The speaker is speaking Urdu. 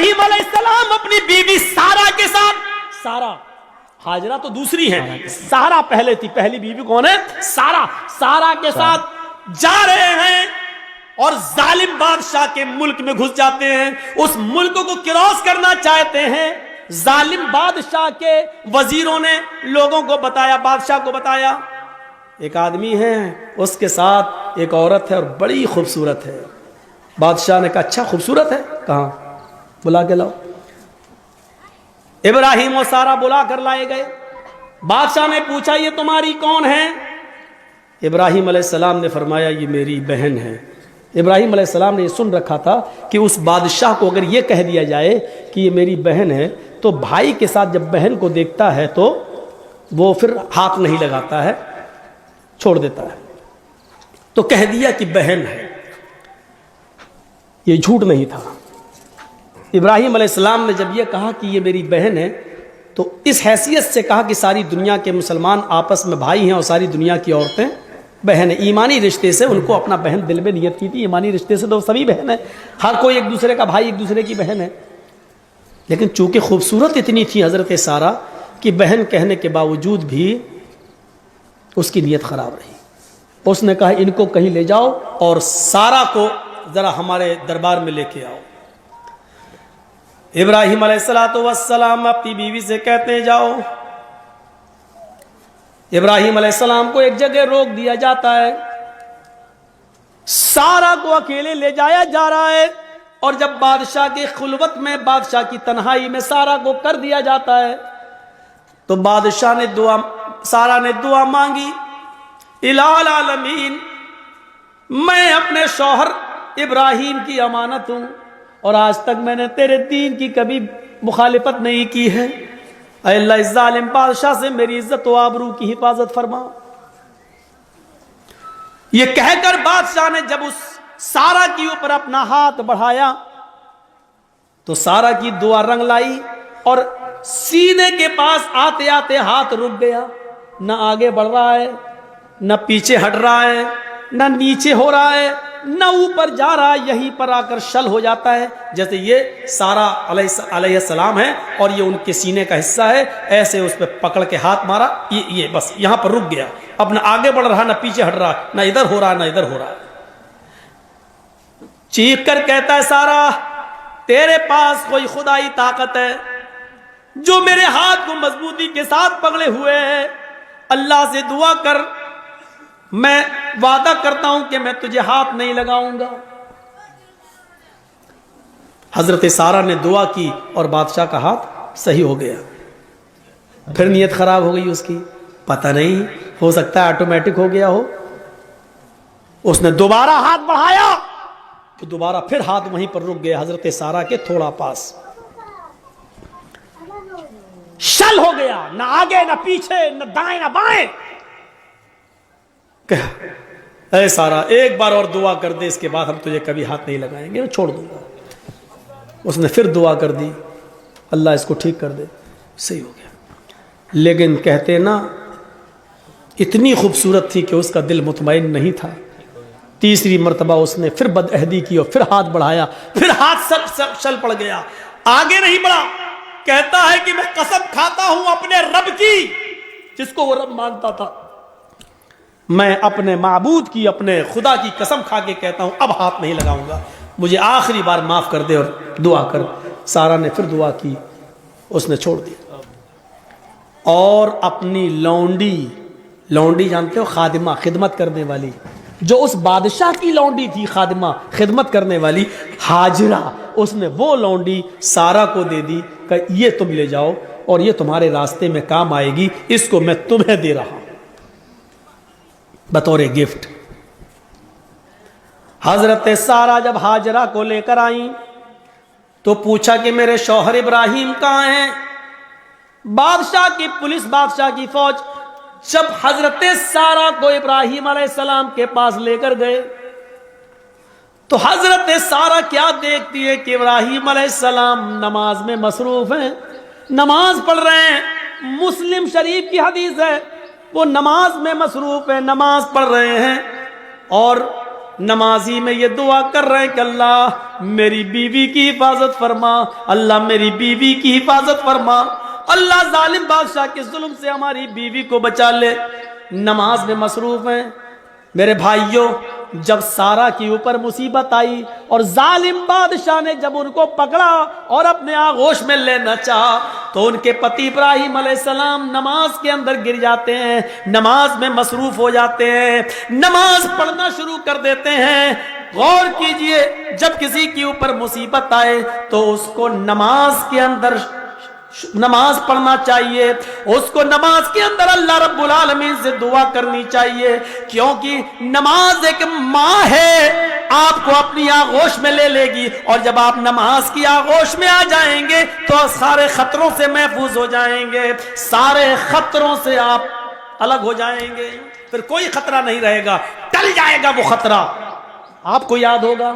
ابراہیم علیہ السلام اپنی بیوی سارا کے ساتھ، سارا، ہاجرہ تو دوسری ہے، سارا پہلے تھی، پہلی بیوی کون ہے؟ سارا، سارا کے ساتھ جا رہے ہیں اور ظالم بادشاہ کے ملک میں گھس جاتے ہیں، اس ملک کو کراس کرنا چاہتے ہیں۔ ظالم بادشاہ کے وزیروں نے لوگوں کو بتایا، بادشاہ کو بتایا ایک آدمی ہے، اس کے ساتھ ایک عورت ہے اور بڑی خوبصورت ہے۔ بادشاہ نے کہا اچھا خوبصورت ہے، کہاں؟ بلا کے لاؤ۔ ابراہیم و سارا بلا کر لائے گئے۔ بادشاہ نے پوچھا یہ تمہاری کون ہے؟ ابراہیم علیہ السلام نے فرمایا یہ میری بہن ہے۔ ابراہیم علیہ السلام نے یہ سن رکھا تھا کہ اس بادشاہ کو اگر یہ کہہ دیا جائے کہ یہ میری بہن ہے تو بھائی کے ساتھ جب بہن کو دیکھتا ہے تو وہ پھر ہاتھ نہیں لگاتا ہے، چھوڑ دیتا ہے۔ تو کہہ دیا کہ بہن ہے، یہ جھوٹ نہیں تھا۔ ابراہیم علیہ السلام نے جب یہ کہا کہ یہ میری بہن ہے تو اس حیثیت سے کہا کہ ساری دنیا کے مسلمان آپس میں بھائی ہیں اور ساری دنیا کی عورتیں بہن ہیں۔ ایمانی رشتے سے ان کو اپنا بہن دل میں نیت کی تھی، ایمانی رشتے سے تو سبھی بہن ہیں، ہر کوئی ایک دوسرے کا بھائی، ایک دوسرے کی بہن ہے۔ لیکن چونکہ خوبصورت اتنی تھی حضرت سارا کہ بہن کہنے کے باوجود بھی اس کی نیت خراب رہی۔ اس نے کہا ان کو کہیں لے جاؤ اور سارا کو ذرا ہمارے دربار میں لے کے آؤ۔ ابراہیم علیہ السلام اپنی بیوی سے کہتے ہیں جاؤ۔ ابراہیم علیہ السلام کو ایک جگہ روک دیا جاتا ہے، سارا کو اکیلے لے جایا جا رہا ہے، اور جب بادشاہ کی خلوت میں، بادشاہ کی تنہائی میں سارا کو کر دیا جاتا ہے تو بادشاہ نے سارا نے دعا مانگی، الہ العالمین میں اپنے شوہر ابراہیم کی امانت ہوں اور آج تک میں نے تیرے دین کی کبھی مخالفت نہیں کی ہے، اے اللہ اس ظالم بادشاہ سے میری عزت و آبرو کی حفاظت فرما۔ یہ کہہ کر بادشاہ نے جب اس سارا کی اوپر اپنا ہاتھ بڑھایا تو سارا کی دعا رنگ لائی اور سینے کے پاس آتے آتے ہاتھ رک گیا، نہ آگے بڑھ رہا ہے، نہ پیچھے ہٹ رہا ہے، نہ نیچے ہو رہا ہے، نہ اوپر جا رہا ہے، یہیں پر آ کر شل ہو جاتا ہے۔ جیسے یہ سارا علیہ السلام ہے اور یہ ان کے سینے کا حصہ ہے، ایسے اس پہ پکڑ کے ہاتھ مارا، یہ بس یہاں پر رک گیا، اب نہ آگے بڑھ رہا، نہ پیچھے ہٹ رہا، نہ ادھر ہو رہا، نہ ادھر ہو رہا۔ چیخ کر کہتا ہے سارا تیرے پاس کوئی خدائی طاقت ہے جو میرے ہاتھ کو مضبوطی کے ساتھ پکڑے ہوئے ہے، اللہ سے دعا کر، میں وعدہ کرتا ہوں کہ میں تجھے ہاتھ نہیں لگاؤں گا۔ حضرت سارا نے دعا کی اور بادشاہ کا ہاتھ صحیح ہو گیا۔ پھر نیت خراب ہو گئی اس کی، پتہ نہیں، ہو سکتا ہے آٹومیٹک ہو گیا ہو۔ اس نے دوبارہ ہاتھ بڑھایا تو دوبارہ پھر ہاتھ وہیں پر رک گیا، حضرت سارا کے تھوڑا پاس۔ شل ہو گیا، نہ آگے نہ پیچھے، نہ دائیں نہ بائیں۔ اے سارا ایک بار اور دعا کر دے، اس کے بعد ہم تجھے کبھی ہاتھ نہیں لگائیں گے، چھوڑ دوں گا۔ اس نے پھر دعا کر دی، اللہ اس کو ٹھیک کر دے، صحیح ہو گیا۔ لیکن کہتے نا اتنی خوبصورت تھی کہ اس کا دل مطمئن نہیں تھا۔ تیسری مرتبہ اس نے پھر بدعہدی کی اور پھر ہاتھ بڑھایا، پھر ہاتھ شل پڑ گیا، آگے نہیں بڑھا۔ کہتا ہے کہ میں قسم کھاتا ہوں اپنے رب کی، جس کو وہ رب مانتا تھا، میں اپنے معبود کی، اپنے خدا کی قسم کھا کے کہتا ہوں اب ہاتھ نہیں لگاؤں گا، مجھے آخری بار معاف کر دے اور دعا کر۔ سارا نے پھر دعا کی، اس نے چھوڑ دیا اور اپنی لونڈی جانتے ہو، خادمہ، خدمت کرنے والی، جو اس بادشاہ کی لونڈی تھی، خادمہ، خدمت کرنے والی ہاجرہ، اس نے وہ لونڈی سارا کو دے دی کہ یہ تم لے جاؤ اور یہ تمہارے راستے میں کام آئے گی، اس کو میں تمہیں دے رہا ہوں بطور گفٹ۔ حضرت سارا جب ہاجرہ کو لے کر آئیں تو پوچھا کہ میرے شوہر ابراہیم کہاں ہیں؟ بادشاہ کی پولیس، بادشاہ کی فوج جب حضرت سارا کو ابراہیم علیہ السلام کے پاس لے کر گئے تو حضرت سارا کیا دیکھتی ہے کہ ابراہیم علیہ السلام نماز میں مصروف ہیں، نماز پڑھ رہے ہیں۔ مسلم شریف کی حدیث ہے، وہ نماز میں مصروف ہیں، نماز پڑھ رہے ہیں، اور نمازی میں یہ دعا کر رہے ہیں کہ اللہ میری بیوی کی حفاظت فرما، اللہ میری بیوی کی حفاظت فرما، اللہ ظالم بادشاہ کے ظلم سے ہماری بیوی کو بچا لے۔ نماز میں مصروف ہیں۔ میرے بھائیوں، جب سارا کے اوپر مصیبت آئی اور ظالم بادشاہ نے جب ان کو پکڑا اور اپنے آغوش میں لینا چاہا تو ان کے پتی ابراہیم علیہ السلام نماز کے اندر گر جاتے ہیں، نماز میں مصروف ہو جاتے ہیں، نماز پڑھنا شروع کر دیتے ہیں۔ غور کیجئے، جب کسی کے اوپر مصیبت آئے تو اس کو نماز کے اندر نماز پڑھنا چاہیے، اس کو نماز کے اندر اللہ رب العالمین سے دعا کرنی چاہیے، کیونکہ نماز ایک ماں ہے، آپ کو اپنی آغوش میں لے لے گی، اور جب آپ نماز کی آغوش میں آ جائیں گے تو سارے خطروں سے محفوظ ہو جائیں گے، سارے خطروں سے آپ الگ ہو جائیں گے، پھر کوئی خطرہ نہیں رہے گا، ٹل جائے گا وہ خطرہ۔ آپ کو یاد ہوگا